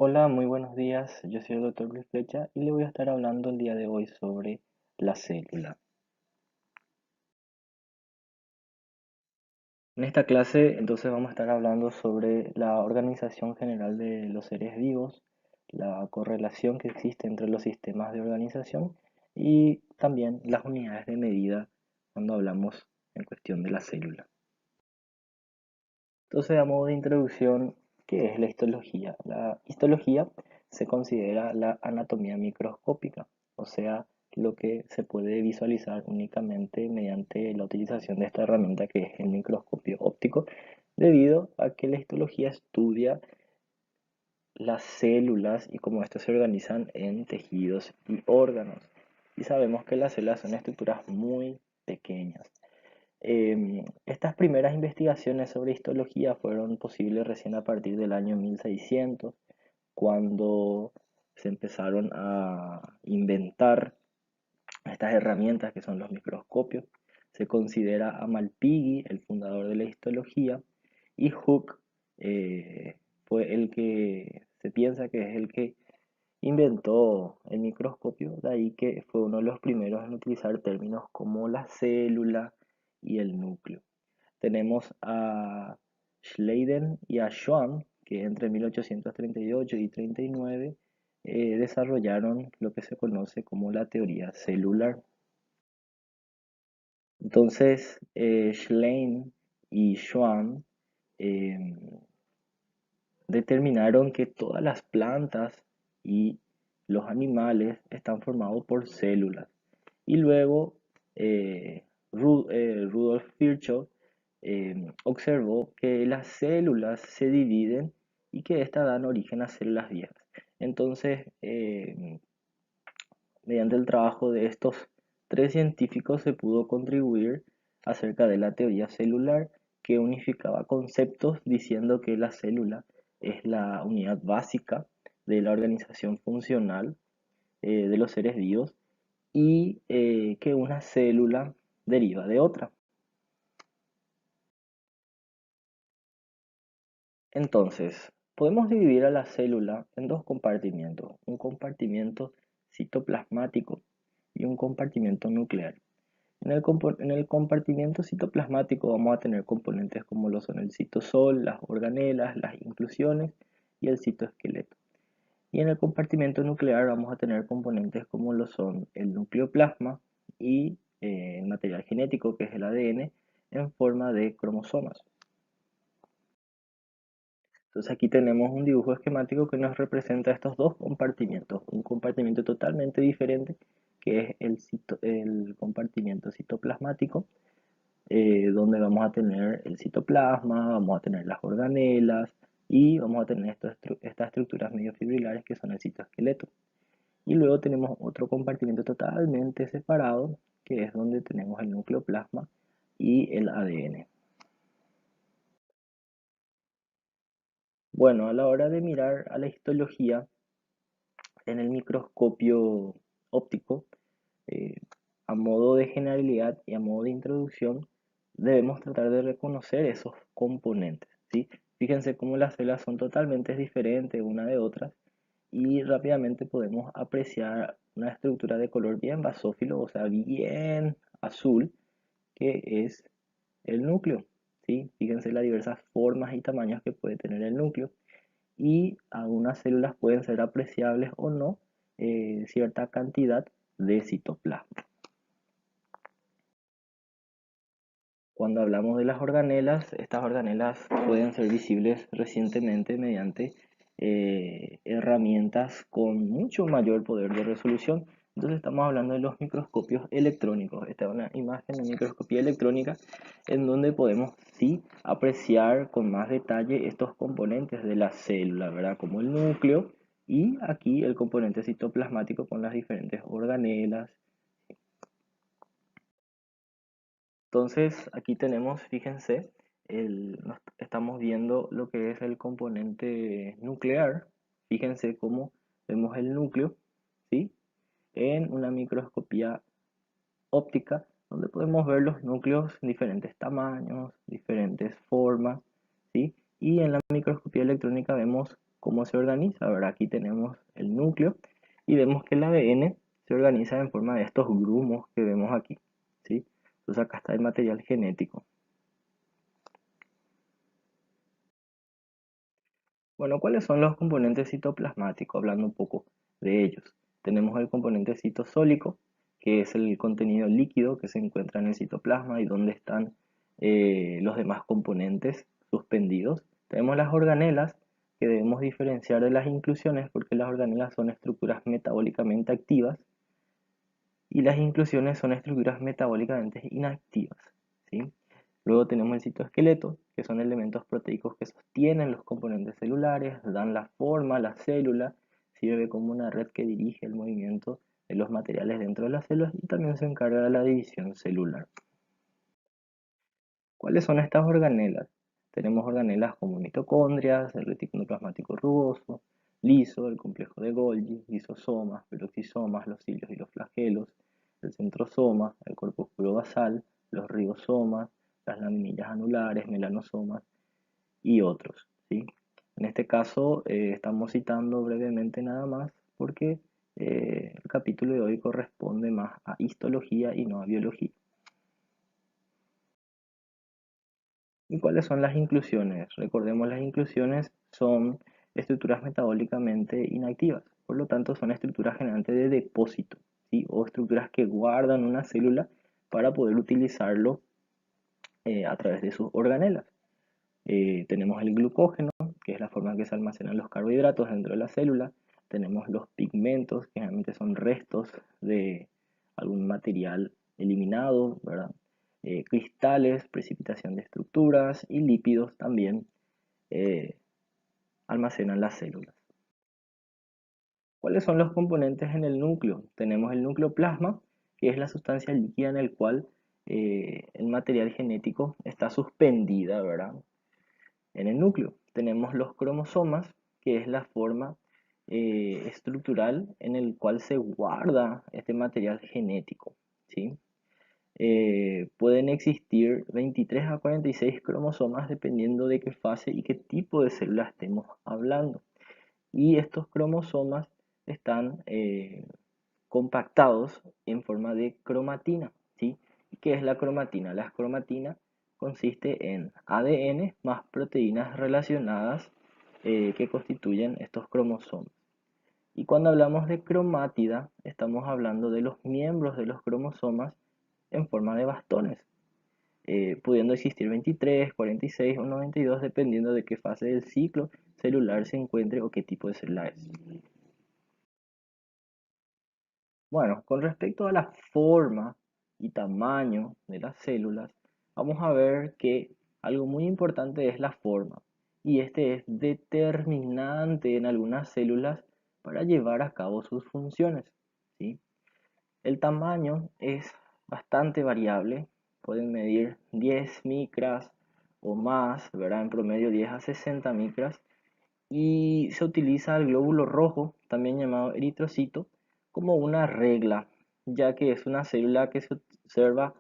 Hola, muy buenos días. Yo soy el doctor Luis Flecha y le voy a estar hablando el día de hoy sobre la célula. En esta clase entonces vamos a estar hablando sobre la organización general de los seres vivos, la correlación que existe entre los sistemas de organización y también las unidades de medida cuando hablamos en cuestión de la célula. Entonces, a modo de introducción, ¿qué es la histología? La histología se considera la anatomía microscópica, o sea, lo que se puede visualizar únicamente mediante la utilización de esta herramienta que es el microscopio óptico, debido a que la histología estudia las células y cómo estas se organizan en tejidos y órganos. Y sabemos que las células son estructuras muy pequeñas. Estas primeras investigaciones sobre histología fueron posibles recién a partir del año 1600, cuando se empezaron a inventar estas herramientas que son los microscopios. Se considera a Malpighi el fundador de la histología y Hooke fue el que se piensa que es el que inventó el microscopio, de ahí que fue uno de los primeros en utilizar términos como la célula y el núcleo. Tenemos a Schleiden y a Schwann, que entre 1838 y 39 desarrollaron lo que se conoce como la teoría celular. Entonces, Schlein y Schwann eh, determinaron que todas las plantas y los animales están formados por células. Y luego Rudolf Virchow observó que las células se dividen y que éstas dan origen a células viejas. Entonces, mediante el trabajo de estos tres científicos se pudo contribuir acerca de la teoría celular, que unificaba conceptos diciendo que la célula es la unidad básica de la organización funcional de los seres vivos y que una célula deriva de otra. Entonces, podemos dividir a la célula en dos compartimientos, un compartimiento citoplasmático y un compartimiento nuclear. En el compartimiento citoplasmático vamos a tener componentes como lo son el citosol, las organelas, las inclusiones y el citoesqueleto. Y en el compartimento nuclear vamos a tener componentes como lo son el nucleoplasma y el material genético, que es el ADN, en forma de cromosomas. Entonces aquí tenemos un dibujo esquemático que nos representa estos dos compartimientos. Un compartimiento totalmente diferente, que es el compartimiento citoplasmático, donde vamos a tener el citoplasma, vamos a tener las organelas y vamos a tener estas estructuras mediofibrilares que son el citoesqueleto. Y luego tenemos otro compartimento totalmente separado, que es donde tenemos el nucleoplasma y el ADN. Bueno, a la hora de mirar a la histología en el microscopio óptico, eh, a modo de generalidad y a modo de introducción, debemos tratar de reconocer esos componentes, ¿sí? Fíjense cómo las células son totalmente diferentes una de otras y rápidamente podemos apreciar una estructura de color bien basófilo, o sea, bien azul, que es el núcleo, ¿sí? Fíjense las diversas formas y tamaños que puede tener el núcleo y algunas células pueden ser apreciables o no cierta cantidad de citoplasma. Cuando hablamos de las organelas, estas organelas pueden ser visibles recientemente mediante herramientas con mucho mayor poder de resolución. Entonces estamos hablando de los microscopios electrónicos. Esta es una imagen de microscopía electrónica en donde podemos sí apreciar con más detalle estos componentes de la célula, ¿verdad? Como el núcleo y aquí el componente citoplasmático con las diferentes organelas. Entonces, aquí tenemos, fíjense, estamos viendo lo que es el componente nuclear. Fíjense cómo vemos el núcleo, ¿sí? En una microscopía óptica, donde podemos ver los núcleos en diferentes tamaños, diferentes formas, ¿sí? Y en la microscopía electrónica vemos cómo se organiza. Ahora aquí tenemos el núcleo y vemos que el ADN se organiza en forma de estos grumos que vemos aquí, ¿sí? Entonces acá está el material genético. Bueno, ¿cuáles son los componentes citoplasmáticos? Hablando un poco de ellos. Tenemos el componente citosólico, que es el contenido líquido que se encuentra en el citoplasma y donde están los demás componentes suspendidos. Tenemos las organelas, que debemos diferenciar de las inclusiones porque las organelas son estructuras metabólicamente activas y las inclusiones son estructuras metabólicamente inactivas, ¿sí? Luego tenemos el citoesqueleto, que son elementos proteicos que sostienen los componentes celulares, dan la forma a la célula, sirve como una red que dirige el movimiento de los materiales dentro de las células y también se encarga de la división celular. ¿Cuáles son estas organelas? Tenemos organelas como mitocondrias, el retículo plasmático rugoso, liso, el complejo de Golgi, lisosomas, peroxisomas, los cilios y los flagelos, el centrosoma, el corpúsculo basal, los ribosomas, las laminillas anulares, melanosomas y otros, ¿sí? En este caso estamos citando brevemente nada más porque el capítulo de hoy corresponde más a histología y no a biología. ¿Y cuáles son las inclusiones? Recordemos, las inclusiones son estructuras metabólicamente inactivas, por lo tanto son estructuras generalmente de depósito, ¿sí? O estructuras que guardan una célula para poder utilizarlo a través de sus organelas. Tenemos el glucógeno, que es la forma en que se almacenan los carbohidratos dentro de la célula. Tenemos los pigmentos, que generalmente son restos de algún material eliminado, ¿verdad? Cristales, precipitación de estructuras y lípidos también eh, almacenan las células. ¿Cuáles son los componentes en el núcleo? Tenemos el nucleoplasma, que es la sustancia líquida en el cual el material genético está suspendida, ¿verdad? En el núcleo tenemos los cromosomas, que es la forma estructural en el cual se guarda este material genético, ¿sí? Pueden existir 23 a 46 cromosomas dependiendo de qué fase y qué tipo de célula estemos hablando. Y estos cromosomas están compactados en forma de cromatina, ¿sí? ¿Qué es la cromatina? La cromatina consiste en ADN más proteínas relacionadas que constituyen estos cromosomas. Y cuando hablamos de cromátida, estamos hablando de los miembros de los cromosomas en forma de bastones, pudiendo existir 23, 46 o 92 dependiendo de qué fase del ciclo celular se encuentre o qué tipo de célula es. Bueno, con respecto a la forma y tamaño de las células, vamos a ver que algo muy importante es la forma, y este es determinante en algunas células para llevar a cabo sus funciones, ¿sí? El tamaño es bastante variable, pueden medir 10 micras o más, ¿verdad? En promedio 10 a 60 micras, y se utiliza el glóbulo rojo, también llamado eritrocito, como una regla, ya que es una célula que se observa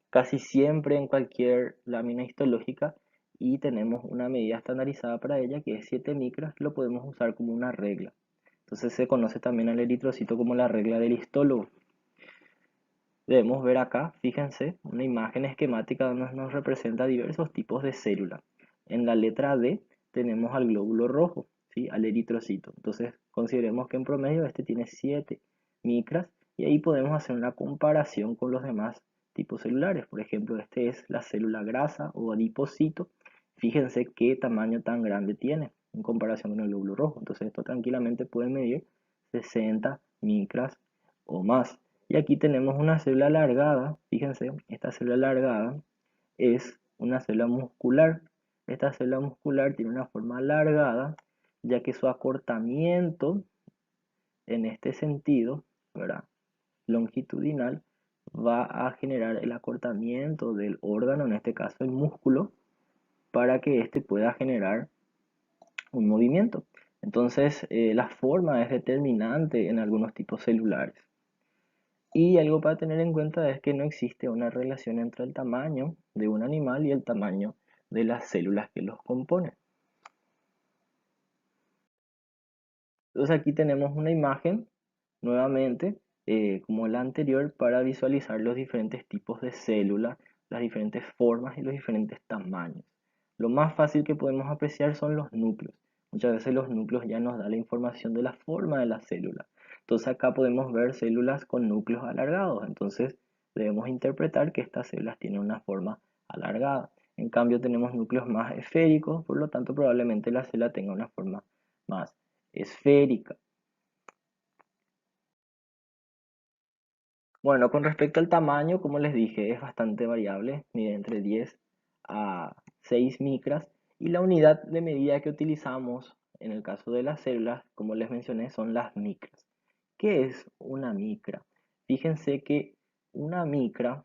casi siempre en cualquier lámina histológica y tenemos una medida estandarizada para ella que es 7 micras, lo podemos usar como una regla. Entonces se conoce también al eritrocito como la regla del histólogo. Debemos ver acá, fíjense, una imagen esquemática donde nos representa diversos tipos de células. En la letra D tenemos al glóbulo rojo, ¿sí? Al eritrocito. Entonces consideremos que en promedio este tiene 7 micras y ahí podemos hacer una comparación con los demás tipos celulares. Por ejemplo, este es la célula grasa o adipocito. Fíjense qué tamaño tan grande tiene en comparación con el glóbulo rojo. Entonces esto tranquilamente puede medir 60 micras o más. Y aquí tenemos una célula alargada, fíjense, esta célula alargada es una célula muscular. Esta célula muscular tiene una forma alargada, ya que su acortamiento en este sentido, ¿verdad? Longitudinal, va a generar el acortamiento del órgano, en este caso el músculo, para que éste pueda generar un movimiento. Entonces, la forma es determinante en algunos tipos celulares. Y algo para tener en cuenta es que no existe una relación entre el tamaño de un animal y el tamaño de las células que los componen. Entonces aquí tenemos una imagen, nuevamente, como la anterior, para visualizar los diferentes tipos de células, las diferentes formas y los diferentes tamaños. Lo más fácil que podemos apreciar son los núcleos. Muchas veces los núcleos ya nos dan la información de la forma de la célula. Entonces acá podemos ver células con núcleos alargados. Entonces debemos interpretar que estas células tienen una forma alargada. En cambio tenemos núcleos más esféricos, por lo tanto probablemente la célula tenga una forma más esférica. Bueno, con respecto al tamaño, como les dije, es bastante variable, mide entre 10 a 6 micras, y la unidad de medida que utilizamos en el caso de las células, como les mencioné, son las micras. ¿Qué es una micra? Fíjense que una micra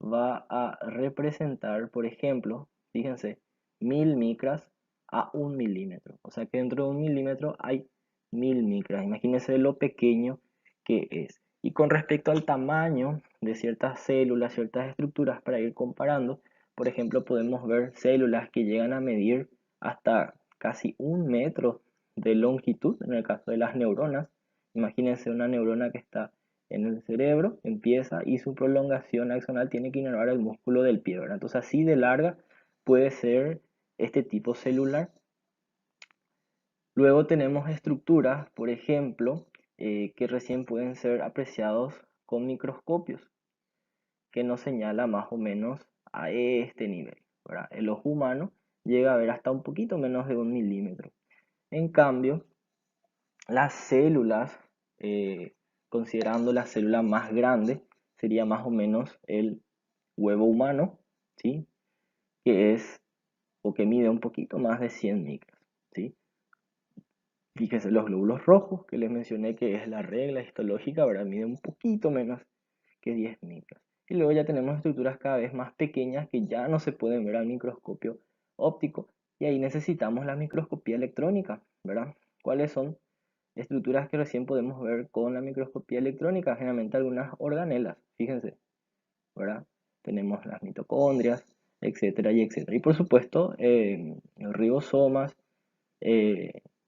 va a representar, por ejemplo, fíjense, 1000 micras a 1 milímetro. O sea que dentro de 1 milímetro hay 1000 micras. Imagínense lo pequeño que es. Y con respecto al tamaño de ciertas células, ciertas estructuras, para ir comparando, por ejemplo, podemos ver células que llegan a medir hasta casi 1 metro de longitud, en el caso de las neuronas. Imagínense una neurona que está en el cerebro, empieza y su prolongación axonal tiene que inervar el músculo del pie, ¿verdad? Entonces así de larga puede ser este tipo celular. Luego tenemos estructuras, por ejemplo, que recién pueden ser apreciados con microscopios, que nos señala más o menos a este nivel, ¿verdad? El ojo humano llega a ver hasta un poquito menos de 1 milímetro. En cambio, las células, considerando la célula más grande, sería más o menos el huevo humano, ¿sí? Que es o que mide un poquito más de 100 micras, ¿sí? Fíjense los glóbulos rojos que les mencioné que es la regla histológica, ¿verdad? Mide un poquito menos que 10 micras. Y luego ya tenemos estructuras cada vez más pequeñas que ya no se pueden ver al microscopio óptico y ahí necesitamos la microscopía electrónica, ¿verdad? ¿Cuáles son? Estructuras que recién podemos ver con la microscopía electrónica, generalmente algunas organelas, fíjense, ¿verdad? Tenemos las mitocondrias, etcétera y etcétera. Y por supuesto, ribosomas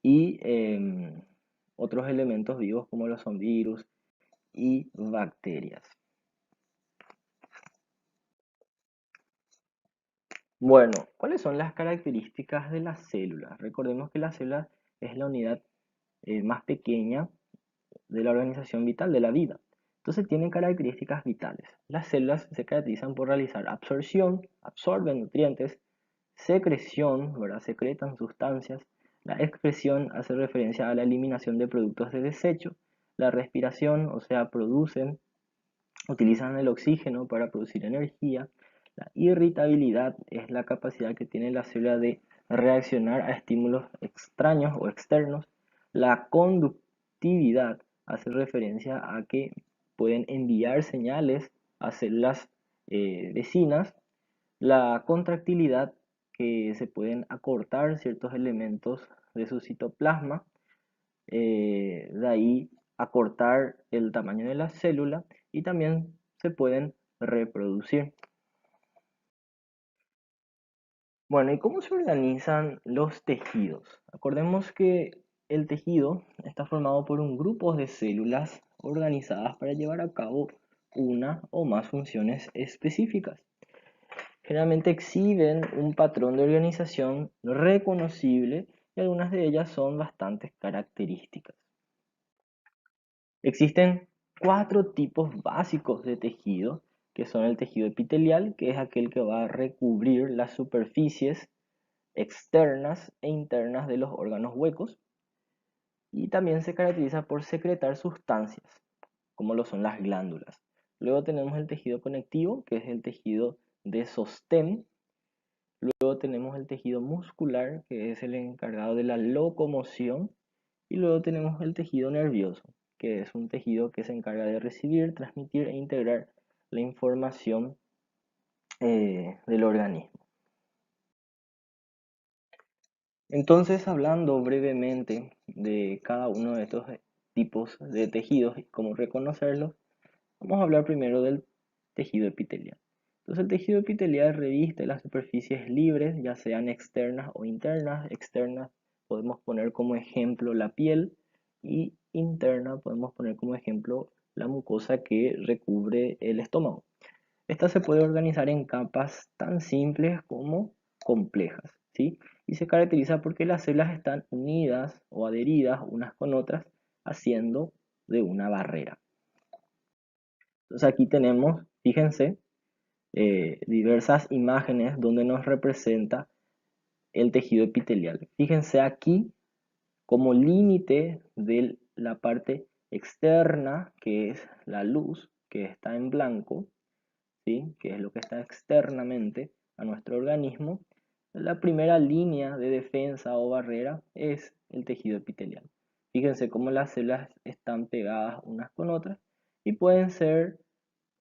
y otros elementos vivos como lo son virus y bacterias. Bueno, ¿cuáles son las características de las células? Recordemos que la célula es la unidad más pequeña de la organización vital de la vida. Entonces tienen características vitales. Las células se caracterizan por realizar absorción, absorben nutrientes, secreción, ¿verdad? Secretan sustancias. La expresión hace referencia a la eliminación de productos de desecho. La respiración, o sea, utilizan el oxígeno para producir energía. La irritabilidad es la capacidad que tiene la célula de reaccionar a estímulos extraños o externos. La conductividad hace referencia a que pueden enviar señales a células vecinas. La contractilidad, que se pueden acortar ciertos elementos de su citoplasma, de ahí acortar el tamaño de la célula y también se pueden reproducir. Bueno, ¿y cómo se organizan los tejidos? Acordemos que el tejido está formado por un grupo de células organizadas para llevar a cabo una o más funciones específicas. Generalmente exhiben un patrón de organización reconocible y algunas de ellas son bastante características. Existen 4 tipos básicos de tejido, que son el tejido epitelial, que es aquel que va a recubrir las superficies externas e internas de los órganos huecos, y también se caracteriza por secretar sustancias, como lo son las glándulas. Luego tenemos el tejido conectivo, que es el tejido de sostén. Luego tenemos el tejido muscular, que es el encargado de la locomoción. Y luego tenemos el tejido nervioso, que es un tejido que se encarga de recibir, transmitir e integrar la información del organismo. Entonces, hablando brevemente de cada uno de estos tipos de tejidos y cómo reconocerlos, vamos a hablar primero del tejido epitelial. Entonces el tejido epitelial reviste las superficies libres, ya sean externas o internas. Externas podemos poner como ejemplo la piel y interna podemos poner como ejemplo la mucosa que recubre el estómago. Esta se puede organizar en capas tan simples como complejas, ¿sí? Y se caracteriza porque las células están unidas o adheridas unas con otras, haciendo de una barrera. Entonces aquí tenemos, fíjense, diversas imágenes donde nos representa el tejido epitelial. Fíjense aquí como límite de la parte externa, que es la luz, que está en blanco, ¿sí? Que es lo que está externamente a nuestro organismo. La primera línea de defensa o barrera es el tejido epitelial. Fíjense cómo las células están pegadas unas con otras y pueden ser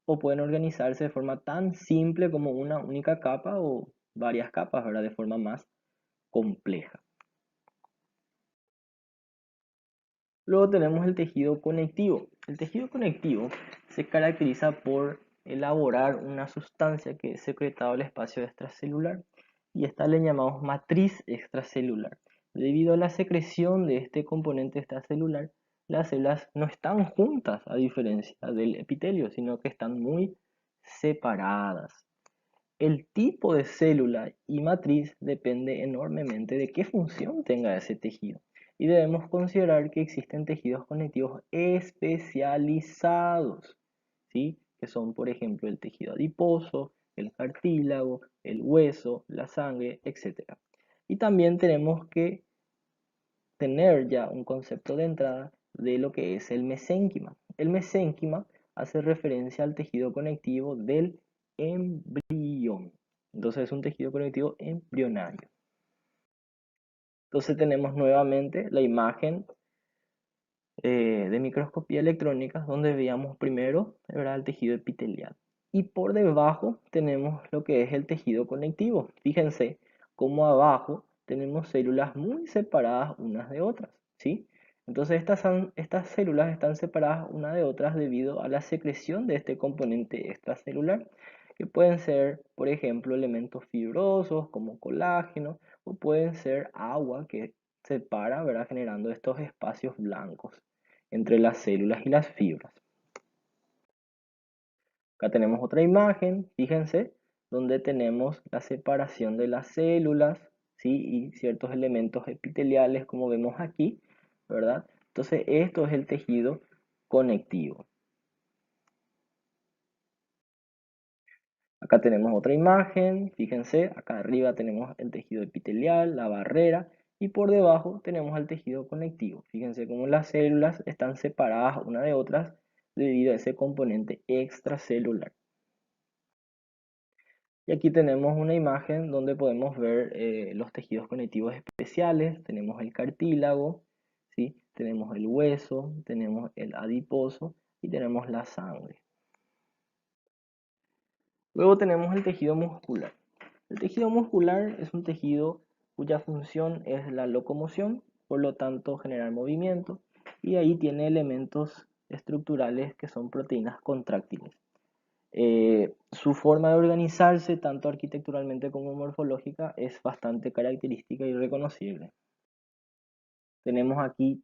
o pueden organizarse de forma tan simple como una única capa o varias capas, ¿verdad? De forma más compleja. Luego tenemos el tejido conectivo. El tejido conectivo se caracteriza por elaborar una sustancia que es secretada al espacio extracelular y esta le llamamos matriz extracelular. Debido a la secreción de este componente extracelular, las células no están juntas a diferencia del epitelio, sino que están muy separadas. El tipo de célula y matriz depende enormemente de qué función tenga ese tejido. Y debemos considerar que existen tejidos conectivos especializados, ¿sí? Que son, por ejemplo, el tejido adiposo, el cartílago, el hueso, la sangre, etc. Y también tenemos que tener ya un concepto de entrada de lo que es el mesénquima. El mesénquima hace referencia al tejido conectivo del embrión. Entonces es un tejido conectivo embrionario. Entonces tenemos nuevamente la imagen de microscopía electrónica donde veíamos primero, ¿verdad?, el tejido epitelial. Y por debajo tenemos lo que es el tejido conectivo. Fíjense cómo abajo tenemos células muy separadas unas de otras, ¿sí? Entonces estas células están separadas unas de otras debido a la secreción de este componente extracelular, que pueden ser, por ejemplo, elementos fibrosos como colágeno, o pueden ser agua que separa, ¿verdad?, generando estos espacios blancos entre las células y las fibras. Acá tenemos otra imagen, fíjense, donde tenemos la separación de las células, ¿sí? Y ciertos elementos epiteliales, como vemos aquí, ¿verdad? Entonces, esto es el tejido conectivo. Acá tenemos otra imagen, fíjense, acá arriba tenemos el tejido epitelial, la barrera, y por debajo tenemos el tejido conectivo. Fíjense cómo las células están separadas una de otras debido a ese componente extracelular. Y aquí tenemos una imagen donde podemos ver los tejidos conectivos especiales. Tenemos el cartílago, ¿sí? Tenemos el hueso, tenemos el adiposo y tenemos la sangre. Luego tenemos el tejido muscular. El tejido muscular es un tejido cuya función es la locomoción, por lo tanto generar movimiento, y ahí tiene elementos estructurales que son proteínas contráctiles. Su forma de organizarse, tanto arquitecturalmente como morfológica, es bastante característica y reconocible. Tenemos aquí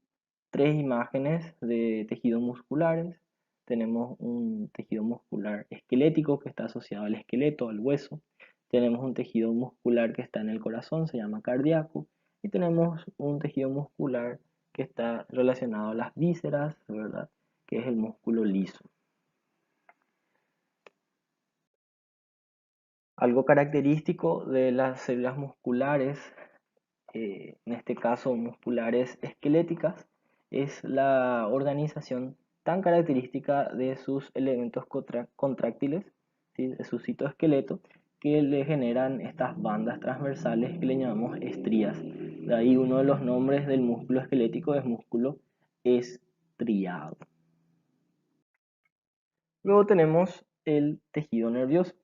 tres imágenes de tejidos musculares. Tenemos un tejido muscular esquelético que está asociado al esqueleto, al hueso. Tenemos un tejido muscular que está en el corazón, se llama cardíaco. Y tenemos un tejido muscular que está relacionado a las vísceras, ¿verdad?, que es el músculo liso. Algo característico de las células musculares, en este caso musculares esqueléticas, es la organización tan característica de sus elementos contráctiles, ¿sí?, de su citoesqueleto, que le generan estas bandas transversales que le llamamos estrías. De ahí uno de los nombres del músculo esquelético es músculo estriado. Luego tenemos el tejido nervioso.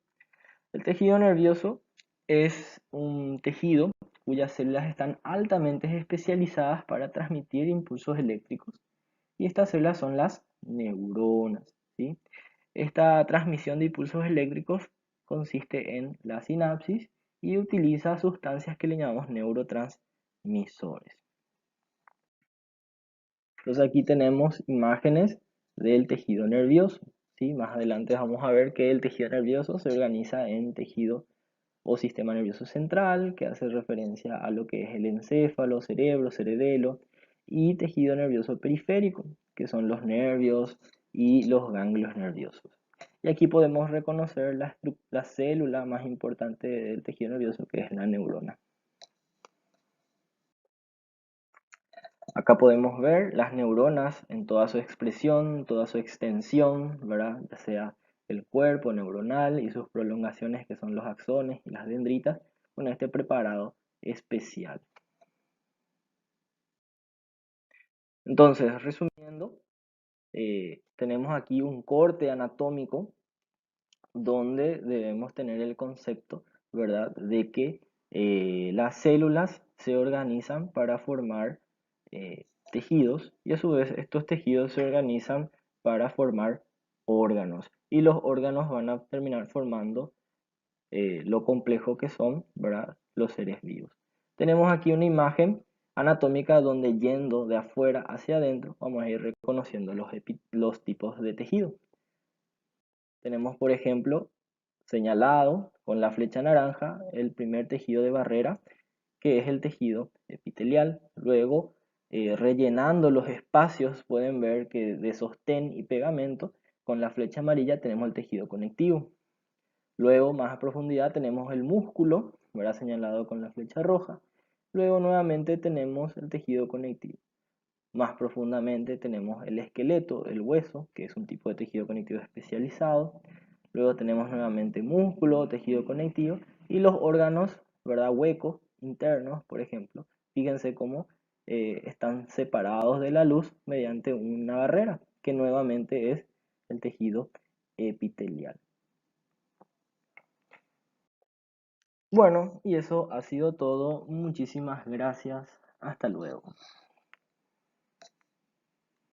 El tejido nervioso es un tejido cuyas células están altamente especializadas para transmitir impulsos eléctricos, y estas células son las neuronas, ¿sí? Esta transmisión de impulsos eléctricos consiste en la sinapsis y utiliza sustancias que le llamamos neurotransmisores. Entonces aquí tenemos imágenes del tejido nervioso, ¿sí? Más adelante vamos a ver que el tejido nervioso se organiza en tejido o sistema nervioso central, que hace referencia a lo que es el encéfalo, cerebro, cerebelo, y tejido nervioso periférico, que son los nervios y los ganglios nerviosos. Y aquí podemos reconocer la célula más importante del tejido nervioso, que es la neurona. Acá podemos ver las neuronas en toda su expresión, toda su extensión, ¿verdad? Ya sea el cuerpo neuronal y sus prolongaciones, que son los axones y las dendritas, con este preparado especial. Entonces, resumiendo, tenemos aquí un corte anatómico donde debemos tener el concepto, ¿verdad?, de que las células se organizan para formar tejidos y a su vez estos tejidos se organizan para formar órganos y los órganos van a terminar formando lo complejo que son, ¿verdad?, los seres vivos. Tenemos aquí una imagen anatómica donde yendo de afuera hacia adentro vamos a ir reconociendo los tipos de tejido. Tenemos, por ejemplo, señalado con la flecha naranja el primer tejido de barrera, que es el tejido epitelial. Luego, rellenando los espacios, pueden ver que de sostén y pegamento, con la flecha amarilla tenemos el tejido conectivo. Luego, más a profundidad, tenemos el músculo, ¿verdad?, señalado con la flecha roja. Luego, nuevamente, tenemos el tejido conectivo. Más profundamente tenemos el esqueleto, el hueso, que es un tipo de tejido conectivo especializado. Luego tenemos nuevamente músculo, tejido conectivo y los órganos, ¿verdad?, huecos internos, por ejemplo. Fíjense cómo están separados de la luz mediante una barrera, que nuevamente es el tejido epitelial. Bueno, y eso ha sido todo. Muchísimas gracias. Hasta luego.